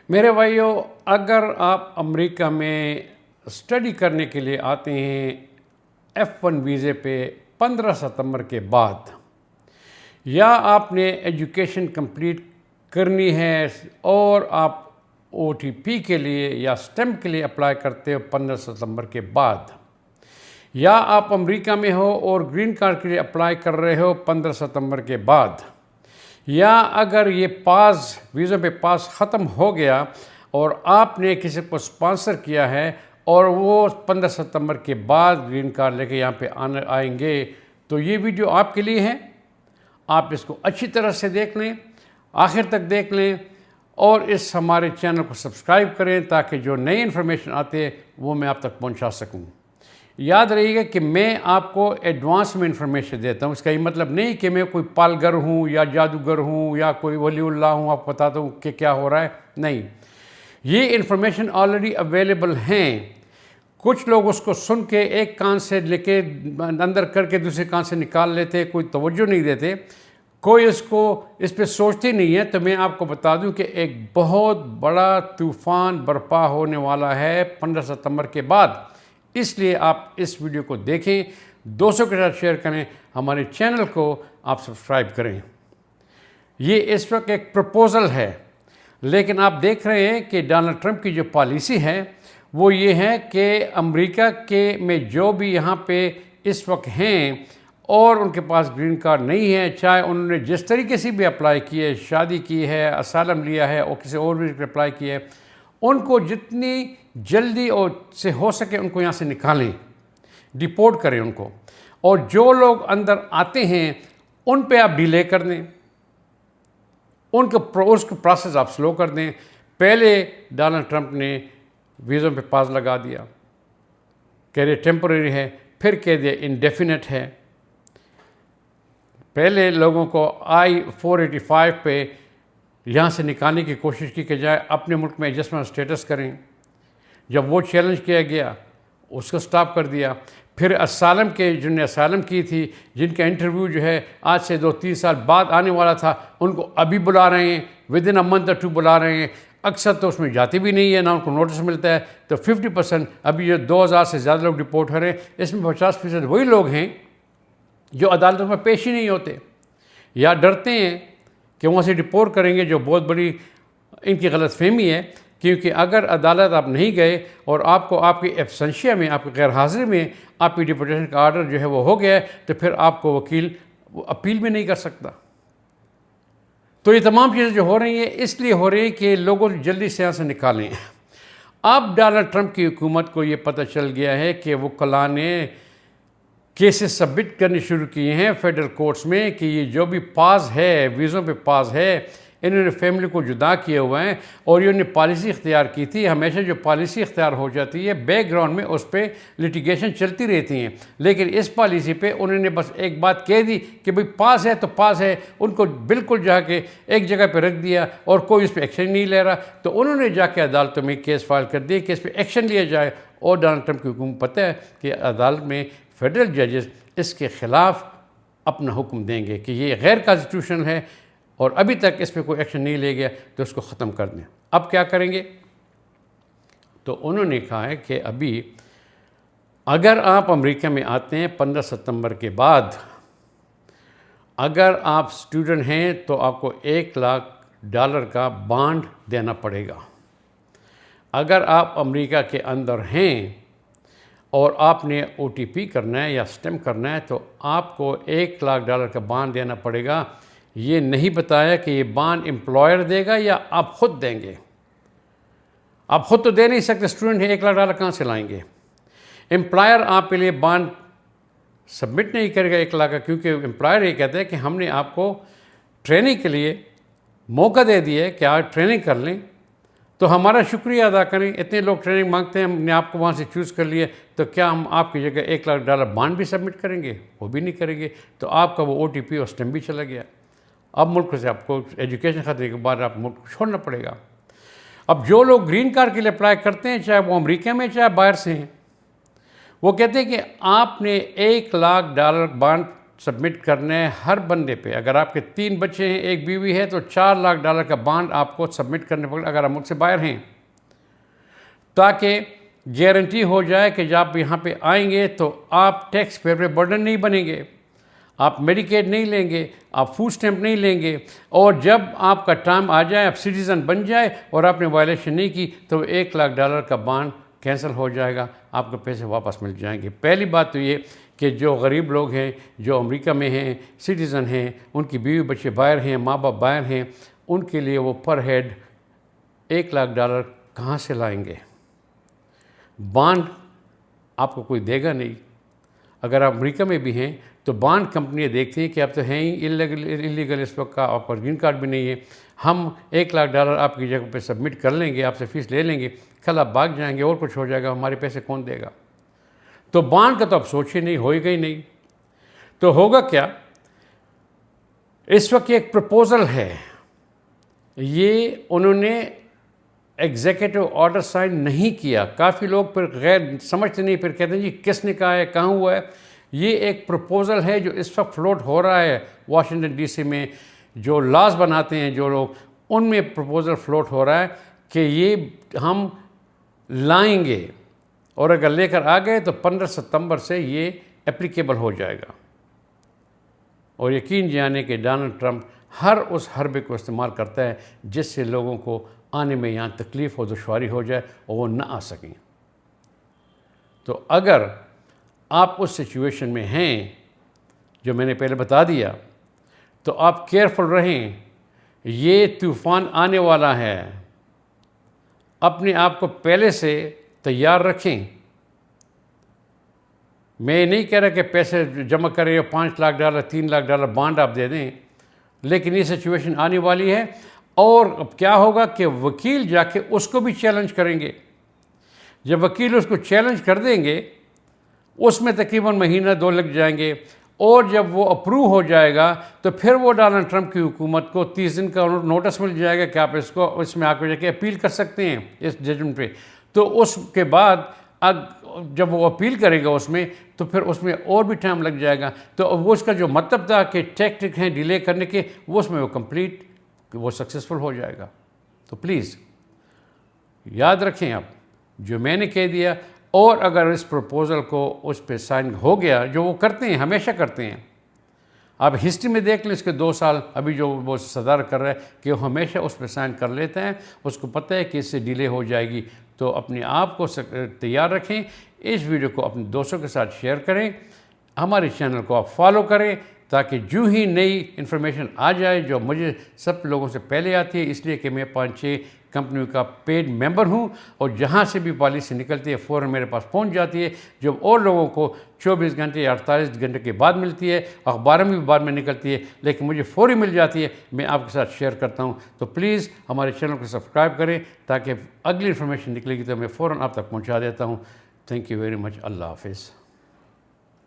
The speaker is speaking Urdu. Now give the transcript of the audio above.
میرے بھائیوں، اگر آپ امریکہ میں اسٹڈی کرنے کے لیے آتے ہیں F1 ویزے پہ 15 ستمبر کے بعد، یا آپ نے ایجوکیشن کمپلیٹ کرنی ہے اور آپ OTP کے لیے یا اسٹیمپ کے لیے اپلائی کرتے ہو 15 ستمبر کے بعد، یا آپ امریکہ میں ہو اور گرین کارڈ کے لیے اپلائی کر رہے ہو 15 ستمبر کے بعد، یا اگر یہ ویزا پہ پاس ختم ہو گیا اور آپ نے کسی کو اسپانسر کیا ہے اور وہ 15 ستمبر کے بعد گرین کارڈ لے کے یہاں پہ آئیں گے، تو یہ ویڈیو آپ کے لیے ہے۔ آپ اس کو اچھی طرح سے دیکھ لیں، آخر تک دیکھ لیں، اور اس ہمارے چینل کو سبسکرائب کریں تاکہ جو نئی انفارمیشن آتے وہ میں آپ تک پہنچا سکوں۔ یاد رہیے گا کہ میں آپ کو ایڈوانس میں انفارمیشن دیتا ہوں، اس کا یہ مطلب نہیں کہ میں کوئی پالگر ہوں یا جادوگر ہوں یا کوئی ولی اللہ ہوں آپ کو بتاتا ہوں کہ کیا ہو رہا ہے، نہیں۔ یہ انفارمیشن آلریڈی اویلیبل ہیں، کچھ لوگ اس کو سن کے ایک کان سے لے کے اندر کر کے دوسرے کان سے نکال لیتے، کوئی توجہ نہیں دیتے، کوئی اس پہ سوچتے نہیں ہے۔ تو میں آپ کو بتا دوں کہ ایک بہت بڑا طوفان برپا ہونے والا ہے 15 ستمبر کے بعد، اس لیے آپ اس ویڈیو کو دیکھیں، دوستوں کے ساتھ شیئر کریں، ہمارے چینل کو آپ سبسکرائب کریں۔ یہ اس وقت ایک پروپوزل ہے، لیکن آپ دیکھ رہے ہیں کہ ڈونلڈ ٹرمپ کی جو پالیسی ہے وہ یہ ہے کہ امریکہ میں جو بھی یہاں پہ اس وقت ہیں اور ان کے پاس گرین کارڈ نہیں ہے، چاہے انہوں نے جس طریقے سے بھی اپلائی کی ہے، شادی کی ہے، اسائلم لیا ہے اور کسی اور بھی اپلائی کی ہے، ان کو جتنی جلدی اور سے ہو سکے ان کو یہاں سے نکالیں، ڈیپورٹ کریں ان کو، اور جو لوگ اندر آتے ہیں ان پہ آپ ڈیلے کر دیں، اس کو پروسیس آپ سلو کر دیں۔ پہلے ڈونلڈ ٹرمپ نے ویزوں پہ پاس لگا دیا، کہہ رہے ٹیمپرری ہے، پھر کہہ دیا انڈیفینٹ ہے۔ پہلے لوگوں کو I-485 پہ یہاں سے نکالنے کی کوشش کی کہ جائے اپنے ملک میں ایڈجسٹمنٹ اسٹیٹس کریں، جب وہ چیلنج کیا گیا اس کو سٹاپ کر دیا۔ پھر اسائلم کے جن نے اسائلم کی تھی، جن کا انٹرویو جو ہے آج سے 2-3 سال بعد آنے والا تھا، ان کو ابھی بلا رہے ہیں، ودن اے منتھ اور 2 بلا رہے ہیں۔ اکثر تو اس میں جاتی بھی نہیں ہے، نہ ان کو نوٹس ملتا ہے۔ تو 50% ابھی جو 2000 سے زیادہ لوگ ڈپورٹ ہو رہے ہیں، اس میں 50% وہی لوگ ہیں جو عدالتوں میں پیش ہی نہیں ہوتے، یا ڈرتے ہیں کہ وہاں سے ڈپورٹ کریں گے، جو بہت بڑی ان کی غلط فہمی ہے، کیونکہ اگر عدالت آپ نہیں گئے اور آپ کو آپ کی ایبسنشیا میں، آپ کی غیر حاضری میں آپ کی ڈپورٹیشن کا آرڈر جو ہے وہ ہو گیا ہے، تو پھر آپ کو وکیل اپیل بھی نہیں کر سکتا۔ تو یہ تمام چیزیں جو ہو رہی ہیں اس لیے ہو رہی ہیں کہ لوگوں جلدی سے یہاں سے نکالیں۔ اب ڈونلڈ ٹرمپ کی حکومت کو یہ پتہ چل گیا ہے کہ وکلاء نے کیسز سبمٹ کرنے شروع کیے ہیں فیڈرل کورٹس میں کہ یہ جو بھی پاز ہے، ویزوں پہ پاز ہے، انہوں نے فیملی کو جدا کیے ہوئے ہیں، اور یہ انہوں نے پالیسی اختیار کی تھی۔ ہمیشہ جو پالیسی اختیار ہو جاتی ہے بیک گراؤنڈ میں اس پہ لٹیگیشن چلتی رہتی ہیں، لیکن اس پالیسی پہ انہوں نے بس ایک بات کہہ دی کہ بھئی پاس ہے تو پاس ہے، ان کو بالکل جا کے ایک جگہ پہ رکھ دیا اور کوئی اس پہ ایکشن نہیں لے رہا۔ تو انہوں نے جا کے عدالتوں میں کیس فائل کر دیا کہ اس پہ ایکشن لیا جائے، اور ڈونلڈ ٹرمپ کی حکومت پتہ ہے کہ عدالت میں فیڈرل ججز اس کے خلاف اپنا حکم دیں گے کہ یہ غیر کانسٹیٹیوشنل ہے اور ابھی تک اس پہ کوئی ایکشن نہیں لے گیا، تو اس کو ختم کر دیں۔ اب کیا کریں گے؟ تو انہوں نے کہا ہے کہ ابھی اگر آپ امریکہ میں آتے ہیں 15 ستمبر کے بعد، اگر آپ اسٹوڈنٹ ہیں تو آپ کو $1,00,000 کا بانڈ دینا پڑے گا۔ اگر آپ امریکہ کے اندر ہیں اور آپ نے OTP کرنا ہے یا اسٹیمپ کرنا ہے تو آپ کو $1,00,000 کا بانڈ دینا پڑے گا۔ یہ نہیں بتایا کہ یہ بانڈ امپلائر دے گا یا آپ خود دیں گے۔ آپ خود تو دے نہیں سکتے، اسٹوڈنٹ ہیں، $1,00,000 کہاں سے لائیں گے؟ امپلائر آپ کے لیے بانڈ سبمٹ نہیں کرے گا $1,00,000 کا، کیونکہ امپلائر یہ کہتا ہے کہ ہم نے آپ کو ٹریننگ کے لیے موقع دے دیا ہے کہ آپ ٹریننگ کر لیں، تو ہمارا شکریہ ادا کریں۔ اتنے لوگ ٹریننگ مانگتے ہیں، ہم نے آپ کو وہاں سے چوز کر لیا، تو کیا ہم آپ کی جگہ $1,00,000 بانڈ بھی سبمٹ کریں گے؟ وہ بھی نہیں کریں گے، تو آپ کا وہ OTP اور اسٹیمپ بھی چلا گیا۔ اب ملک سے آپ کو ایجوکیشن ختم کے بعد آپ ملک کو چھوڑنا پڑے گا۔ اب جو لوگ گرین کارڈ کے لیے اپلائی کرتے ہیں، چاہے وہ امریکہ میں چاہے باہر سے ہیں، وہ کہتے ہیں کہ آپ نے $1,00,000 بانڈ سبمٹ کرنا ہے ہر بندے پہ. اگر آپ کے 3 بچے ہیں، 1 بیوی ہے، تو $4 لاکھ کا بانڈ آپ کو سبمٹ کرنے پڑے اگر آپ ملک سے باہر ہیں، تاکہ گارنٹی ہو جائے کہ جب آپ یہاں پہ آئیں گے تو آپ ٹیکس پیئر پہ برڈن نہیں بنیں گے، آپ میڈیکیڈ نہیں لیں گے، آپ فوڈ اسٹیمپ نہیں لیں گے، اور جب آپ کا ٹائم آ جائے، آپ سٹیزن بن جائے اور آپ نے وائلیشن نہیں کی تو $1 لاکھ کا بانڈ کینسل ہو جائے گا، آپ کو پیسے واپس مل جائیں گے. پہلی بات تو یہ کہ جو غریب لوگ ہیں، جو امریکہ میں ہیں، سٹیزن ہیں، ان کی بیوی بچے باہر ہیں، ماں باپ باہر ہیں، ان کے لیے وہ پر ہیڈ $1 لاکھ کہاں سے لائیں گے؟ بانڈ آپ کو کوئی دے گا نہیں. اگر آپ امریکہ میں بھی ہیں تو بانڈ کمپنیاں دیکھتی ہیں کہ آپ تو ہیں ہی اللیگل اس وقت کا، آپ پر گرین کارڈ بھی نہیں ہے، ہم $1 لاکھ آپ کی جگہ پہ سبمٹ کر لیں گے، آپ سے فیس لے لیں گے، کل آپ بھاگ جائیں گے اور کچھ ہو جائے گا، ہمارے پیسے کون دے گا؟ تو بانڈ کا تو آپ سوچے نہیں، ہوئے گا ہی نہیں. تو ہوگا کیا؟ اس وقت ایک پروپوزل ہے، یہ انہوں نے ایگزیکٹو آرڈر سائن نہیں کیا. کافی لوگ پھر غیر سمجھتے نہیں، پھر کہتے ہیں جی کس نے کہا ہے، کہاں ہوا ہے. یہ ایک پروپوزل ہے جو اس وقت فلوٹ ہو رہا ہے واشنگٹن ڈی سی میں. جو لاز بناتے ہیں جو لوگ، ان میں پروپوزل فلوٹ ہو رہا ہے کہ یہ ہم لائیں گے، اور اگر لے کر آ گئے تو 15 ستمبر سے یہ اپلیکیبل ہو جائے گا. اور یقین جانے کہ ڈونلڈ ٹرمپ ہر اس حربے کو استعمال کرتا ہے جس سے لوگوں کو آنے میں یہاں تکلیف و دشواری ہو جائے اور وہ نہ آ سکیں. تو اگر آپ اس سچویشن میں ہیں جو میں نے پہلے بتا دیا تو آپ کیئرفل رہیں. یہ طوفان آنے والا ہے، اپنے آپ کو پہلے سے تیار رکھیں. میں نہیں کہہ رہا کہ پیسے جمع کریں اور $5 لاکھ $3 لاکھ بانڈ آپ دے دیں، لیکن یہ سچویشن آنے والی ہے. اور اب کیا ہوگا کہ وکیل جا کے اس کو بھی چیلنج کریں گے. جب وکیل اس کو چیلنج کر دیں گے، اس میں تقریباً مہینہ 2 لگ جائیں گے، اور جب وہ اپروو ہو جائے گا تو پھر وہ ڈونلڈ ٹرمپ کی حکومت کو 30 دن کا نوٹس مل جائے گا کہ آپ اس میں آ کے جا کے اپیل کر سکتے ہیں اس ججمنٹ پہ. تو اس کے بعد جب وہ اپیل کرے گا اس میں، تو پھر اس میں اور بھی ٹائم لگ جائے گا. تو وہ اس کا جو مطلب تھا کہ ٹیکٹک ہیں ڈیلے کرنے کے، وہ اس میں وہ کمپلیٹ وہ سکسیسفل ہو جائے گا. تو پلیز یاد رکھیں آپ جو میں نے کہہ دیا. اور اگر اس پروپوزل کو اس پہ سائن ہو گیا، جو وہ کرتے ہیں، ہمیشہ کرتے ہیں، آپ ہسٹری میں دیکھ لیں اس کے 2 سال ابھی جو وہ صدر کر رہا ہے کہ وہ ہمیشہ اس پہ سائن کر لیتے ہیں. اس کو پتہ ہے کہ اس سے ڈیلے ہو جائے گی. تو اپنے آپ کو تیار رکھیں. اس ویڈیو کو اپنے دوستوں کے ساتھ شیئر کریں. ہمارے چینل کو آپ فالو کریں تاکہ جو ہی نئی انفارمیشن آ جائے جو مجھے سب لوگوں سے پہلے آتی ہے، اس لیے کہ میں 5-6 کمپنیوں کا پیڈ ممبر ہوں، اور جہاں سے بھی پالیسی نکلتی ہے فوراً میرے پاس پہنچ جاتی ہے. جب اور لوگوں کو 24 گھنٹے یا 48 گھنٹے کے بعد ملتی ہے، اخباروں میں بھی بعد میں نکلتی ہے، لیکن مجھے فوری مل جاتی ہے. میں آپ کے ساتھ شیئر کرتا ہوں. تو پلیز ہمارے چینل کو سبسکرائب کریں تاکہ اگلی انفارمیشن نکلے گی تو میں فوراً آپ تک پہنچا دیتا ہوں. Thank you very much. اللہ حافظ.